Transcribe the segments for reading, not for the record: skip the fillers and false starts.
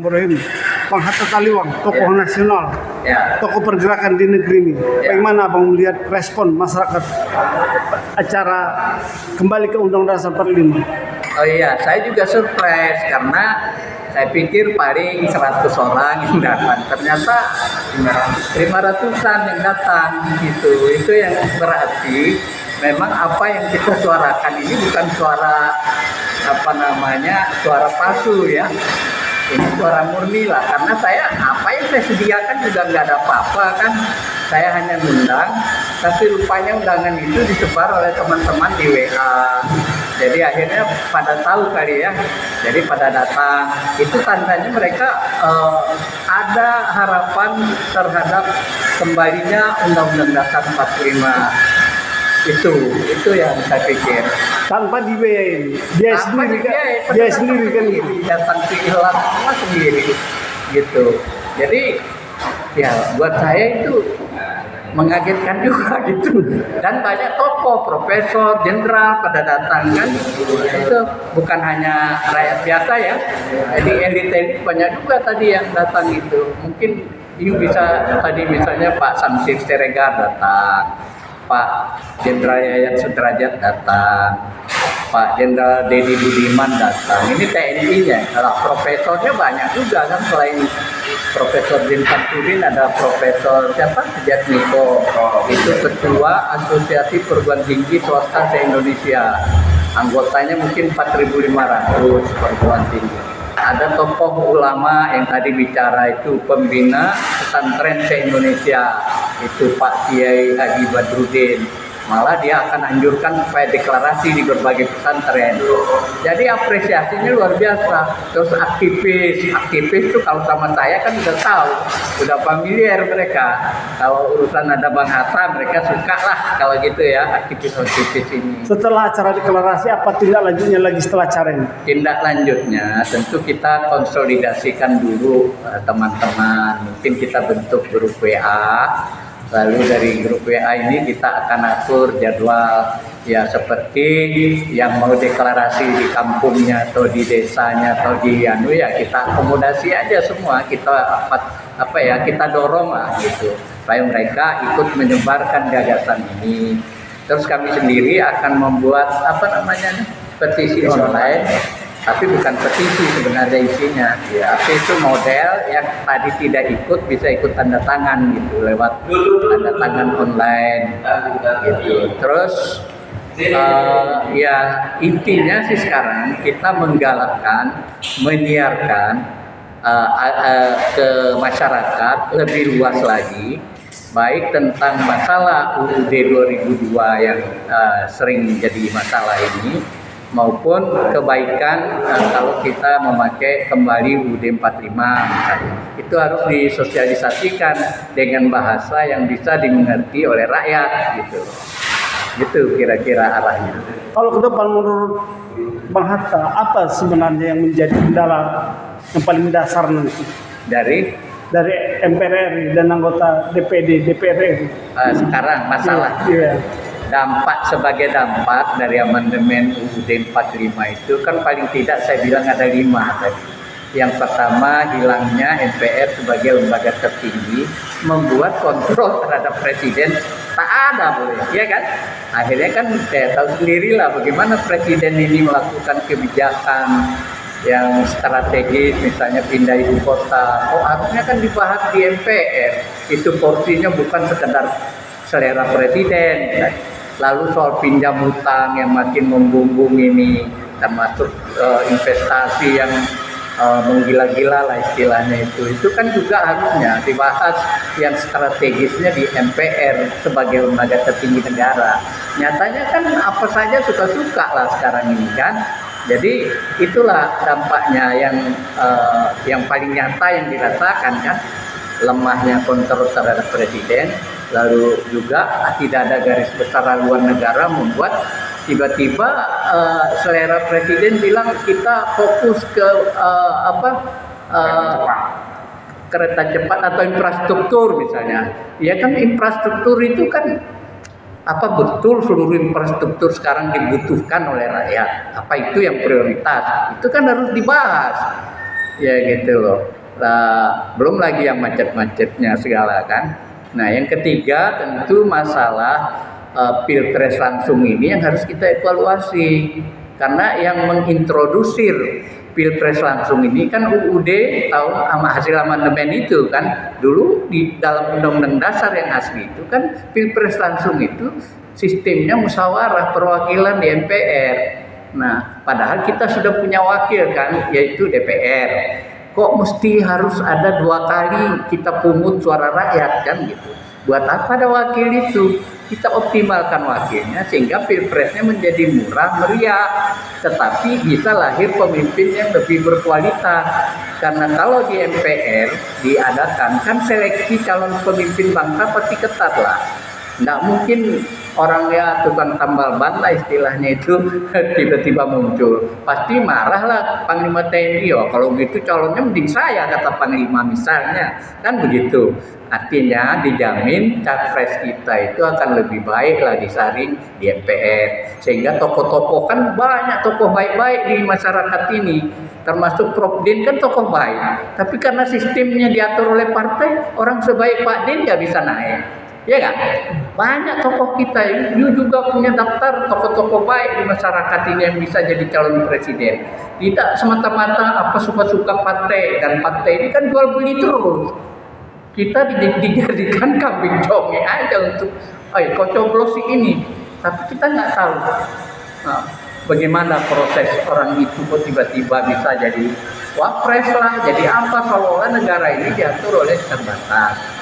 Ibrahim, Bang Hatta Taliwang, tokoh nasional, tokoh pergerakan di negeri ini. Bagaimana Abang melihat respon masyarakat acara kembali ke Undang-Undang Dasar 45? Oh iya, saya juga surprise karena saya pikir paling 100 orang yang datang, ternyata 500-an yang datang gitu. Itu yang berarti memang apa yang kita suarakan ini bukan suara suara palsu ya. Ini suara murni lah, karena apa yang saya sediakan juga nggak ada apa-apa kan. Saya hanya ngundang, tapi rupanya undangan itu disebar oleh teman-teman di WA. Jadi akhirnya pada tahu kali ya, jadi pada datang. Itu tandanya mereka ada harapan terhadap kembalinya Undang-Undang Dasar 45. Itu yang saya pikir. Tanpa dibiayain, dia sendiri kan gitu. Datang ke Ikhlas semua sendiri gitu. Jadi ya buat saya itu mengagetkan juga gitu. Dan banyak tokoh, profesor, jenderal pada datang kan. Itu bukan hanya rakyat biasa ya. Jadi elit-elit banyak juga tadi yang datang itu. Mungkin bisa tadi misalnya Pak Samsir Siregar datang, Pak Jenderal Yayat Sudrajat datang, Pak Jenderal Dedi Budiman datang. Ini TNI-nya. Kalau profesornya banyak juga kan, selain Profesor Din Samsudin ada Profesor Sujatmiko. Itu Ketua Asosiasi Perguruan Tinggi Swasta se-Indonesia. Anggotanya mungkin 4.500 perguruan tinggi. Ada tokoh ulama yang tadi bicara itu pembina pesantren se-Indonesia, itu Pak Kiai Haji Badrudin. Malah dia akan anjurkan supaya deklarasi di berbagai pesantren. Jadi apresiasinya luar biasa. Terus aktivis itu kalau sama saya kan udah tahu, udah familiar mereka. Kalau urusan ada Bang Hatta, mereka suka lah kalau gitu ya, aktivis ini. Setelah acara deklarasi, apa tindak lanjutnya lagi setelah acara ini? Tindak lanjutnya tentu kita konsolidasikan dulu teman-teman. Mungkin kita bentuk grup WA. Lalu dari grup WA ini kita akan atur jadwal ya, seperti yang mau deklarasi di kampungnya atau di desanya atau di kita akomodasi aja semua, kita kita dorong lah gitu supaya mereka ikut menyebarkan gagasan ini. Terus kami sendiri akan membuat petisi online. Tapi bukan petisi sebenarnya isinya, tapi itu model yang tadi tidak ikut bisa ikut tanda tangan gitu lewat tanda tangan online gitu. Terus intinya sih sekarang kita menggalakkan, menyiarkan ke masyarakat lebih luas lagi, baik tentang masalah UUD 2002 yang sering jadi masalah ini, maupun kebaikan kalau kita memakai kembali UUD 45 misalnya. Itu harus disosialisasikan dengan bahasa yang bisa dimengerti oleh rakyat gitu. Gitu kira-kira arahnya. Kalau ke depan menurut Bang Hatta, apa sebenarnya yang menjadi kendala yang paling dasar nanti dari MPR RI dan anggota DPD, DPR RI? Sekarang masalah. Sebagai dampak dari amandemen UUD 45 itu kan paling tidak saya bilang ada 5 tadi. Yang pertama, hilangnya MPR sebagai lembaga tertinggi, membuat kontrol terhadap presiden tak ada boleh, ya kan? Akhirnya kan saya tahu sendirilah bagaimana presiden ini melakukan kebijakan yang strategis, misalnya pindah ibu kota. Harusnya kan dibahas di MPR. Itu porsinya bukan sekedar selera presiden. Lalu soal pinjam hutang yang makin membumbung ini, termasuk investasi yang menggila-gila lah istilahnya itu kan juga harusnya dibahas yang strategisnya di MPR sebagai lembaga tertinggi negara. Nyatanya kan apa saja suka-suka lah sekarang ini kan. Jadi itulah dampaknya yang paling nyata yang dirasakan kan, lemahnya kontrol terhadap presiden. Lalu juga tidak ada garis besar haluan negara, membuat tiba-tiba selera presiden bilang kita fokus ke kereta cepat atau infrastruktur misalnya. Ya kan infrastruktur itu kan betul seluruh infrastruktur sekarang dibutuhkan oleh rakyat? Apa itu yang prioritas? Itu kan harus dibahas. Ya gitu loh. Lah, belum lagi yang macet-macetnya segala kan. Nah, yang ketiga tentu masalah pilpres langsung ini yang harus kita evaluasi. Karena yang mengintrodusir pilpres langsung ini kan UUD tahun hasil amandemen itu kan. Dulu di dalam undang-undang dasar yang asli itu kan pilpres langsung itu sistemnya musyawarah perwakilan di MPR. Nah, padahal kita sudah punya wakil kan, yaitu DPR. Kok mesti harus ada 2 kali kita pungut suara rakyat kan gitu. Buat apa ada wakil itu? Kita optimalkan wakilnya sehingga pilpresnya menjadi murah meriah, tetapi bisa lahir pemimpin yang lebih berkualitas. Karena kalau di MPR diadakan kan seleksi calon pemimpin bangsa pasti ketat lah. Nggak mungkin orang ya tukang tambal ban lah istilahnya itu tiba-tiba muncul. Pasti marah lah Panglima TNI. Oh, kalau gitu calonnya mending saya, kata Panglima misalnya. Kan begitu. Artinya dijamin capres kita itu akan lebih baik lah disaring di MPR. Sehingga tokoh-tokoh kan banyak tokoh baik-baik di masyarakat ini. Termasuk Prof. Din kan tokoh baik. Tapi karena sistemnya diatur oleh partai, orang sebaik Pak Din nggak bisa naik. Ya kan? Banyak tokoh kita ini juga punya daftar tokoh-tokoh baik di masyarakat ini yang bisa jadi calon presiden. Tidak semata-mata apa suka-suka partai, dan partai ini kan jual beli terus. Kita dijadikan kambing jonge aja untuk, kau coblos ini. Tapi kita nggak tahu bagaimana proses orang itu kok tiba-tiba bisa jadi wapres lah, jadi apa, seolah-olah negara ini diatur oleh terbatas.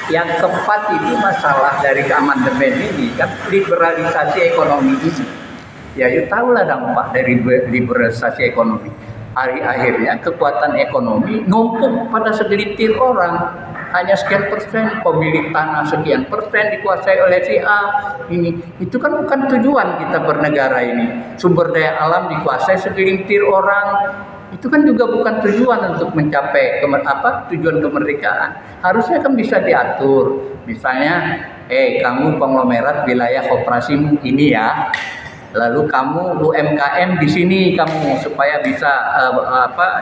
Yang keempat itu masalah dari amandemen ini kan liberalisasi ekonomi ini. Ya, tahulah dampak dari liberalisasi ekonomi. Akhirnya kekuatan ekonomi numpuk pada segelintir orang. Hanya sekian persen, pemilik tanah sekian persen dikuasai oleh si A. Itu kan bukan tujuan kita bernegara ini. Sumber daya alam dikuasai segelintir orang. Itu kan juga bukan tujuan untuk mencapai tujuan kemerdekaan. Harusnya kan bisa diatur. Misalnya, kamu konglomerat wilayah koperasimu ini ya. Lalu kamu UMKM di sini kamu supaya bisa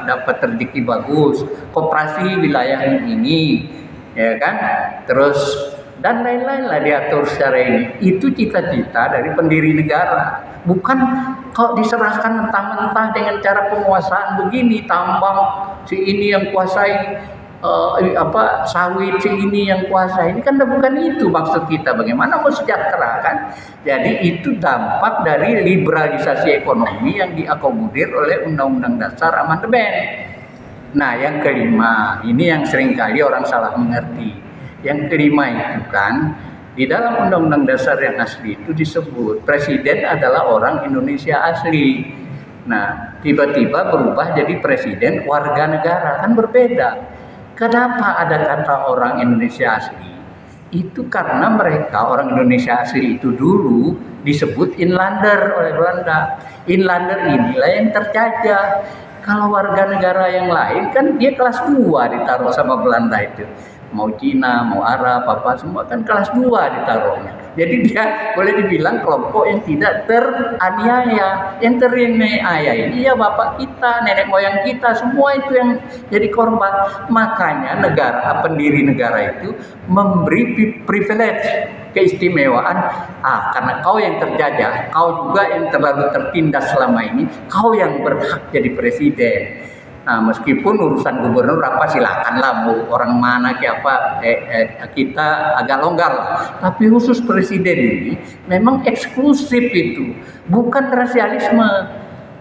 dapat rezeki bagus. Koperasi wilayah ini, ya kan? Terus dan lain-lain lah diatur secara ini. Itu cita-cita dari pendiri negara. Bukan kok diserahkan mentah-mentah dengan cara penguasaan begini, tambang si ini yang kuasai sawit si ini yang kuasai. Ini kan bukan itu maksud kita. Bagaimana mau sejahtera kan? Jadi itu dampak dari liberalisasi ekonomi yang diakomodir oleh Undang-Undang Dasar Amandemen. Nah, yang kelima, ini yang seringkali orang salah mengerti. Yang kelima itu kan di dalam Undang-Undang Dasar yang asli itu disebut presiden adalah orang Indonesia asli. Nah, tiba-tiba berubah jadi presiden warga negara, kan berbeda. Kenapa ada kata orang Indonesia asli? Itu karena mereka orang Indonesia asli itu dulu disebut inlander oleh Belanda. Inlander inilah yang terjajah. Kalau warga negara yang lain kan dia kelas 2 ditaruh sama Belanda itu. Mau Cina, mau Arab, apa semua kan kelas 2 ditaruhnya. Jadi dia boleh dibilang kelompok yang tidak teraniaya. Yang teraniaya ini ya bapak kita, nenek moyang kita, semua itu yang jadi korban. Makanya pendiri negara itu memberi privilege, keistimewaan. Karena kau yang terjajah, kau juga yang terlalu tertindas selama ini, kau yang berhak jadi presiden. Nah, meskipun urusan gubernur apa silakanlah mau orang mana kita agak longgar, tapi khusus presiden ini memang eksklusif itu, bukan rasialisme.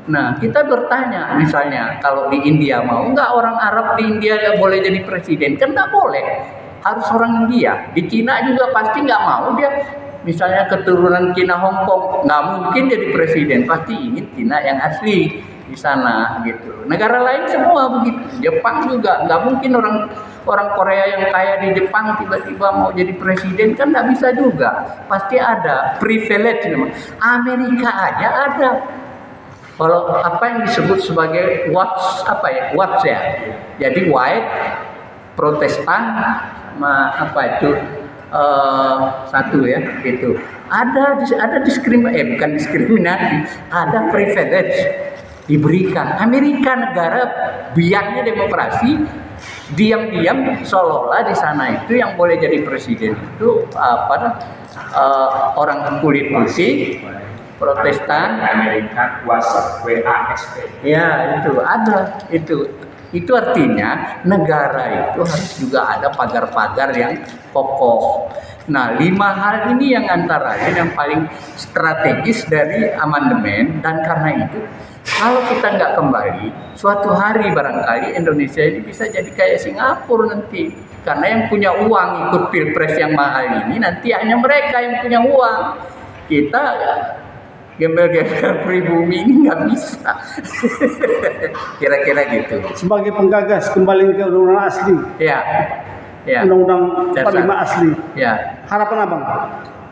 Nah, kita bertanya misalnya kalau di India mau nggak orang Arab di India ya boleh jadi presiden? Kan nggak boleh, harus orang India. Di Cina juga pasti nggak mau dia. Misalnya keturunan Cina Hongkong nggak mungkin jadi presiden, pasti ingin Cina yang asli di sana gitu. Negara lain semua begitu. Jepang juga nggak mungkin orang Korea yang kaya di Jepang tiba-tiba mau jadi presiden, kan nggak bisa juga. Pasti ada privilege. Amerika aja ada. Kalau apa yang disebut sebagai Watts ya. Jadi white, Protestan, satu ya gitu. Ada bukan diskriminasi, ada privilege. diberikan. Amerika negara biaknya demokrasi, diam-diam seolah-olah di sana itu yang boleh jadi presiden itu orang kulit putih, Protestan. Amerika kuasa WASP. Ya, itu ada itu. Itu artinya negara itu harus juga ada pagar-pagar yang kokoh. Nah, 5 hal ini yang antara lain yang paling strategis dari amandemen, dan karena itu kalau kita nggak kembali, suatu hari barangkali Indonesia ini bisa jadi kayak Singapura nanti. Karena yang punya uang ikut pilpres yang mahal ini nanti hanya mereka yang punya uang. Kita gembel-gembel pribumi ini nggak bisa. Kira-kira gitu. Sebagai penggagas kembali ke undang-undang asli, Ya, ya, Undang-Undang Dasar. 45 asli. ya. Harapan abang?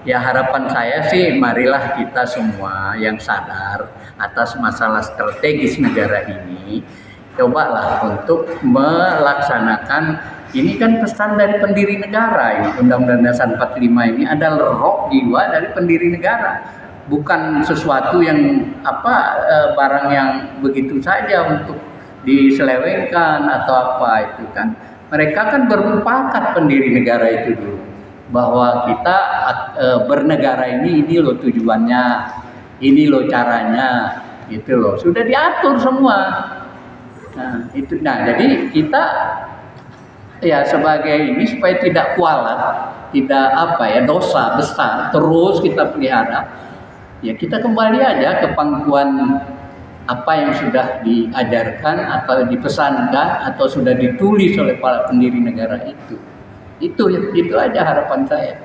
Ya, harapan saya sih marilah kita semua yang sadar atas masalah strategis negara ini, cobalah untuk melaksanakan, ini kan pesan dari pendiri negara ini, Undang-Undang Dasar 45 ini adalah roh jiwa dari pendiri negara. Bukan sesuatu yang barang yang begitu saja untuk diselewengkan atau apa itu kan. Mereka kan bermufakat pendiri negara itu dulu, bahwa kita bernegara ini loh tujuannya, ini loh caranya, gitu loh. Sudah diatur semua. Nah, itu. Nah, jadi kita ya sebagai ini supaya tidak kualat, tidak dosa besar terus kita pelihara. Ya kita kembali aja ke pangkuan apa yang sudah diajarkan atau dipesankan atau sudah ditulis oleh para pendiri negara itu. Itu aja harapan saya.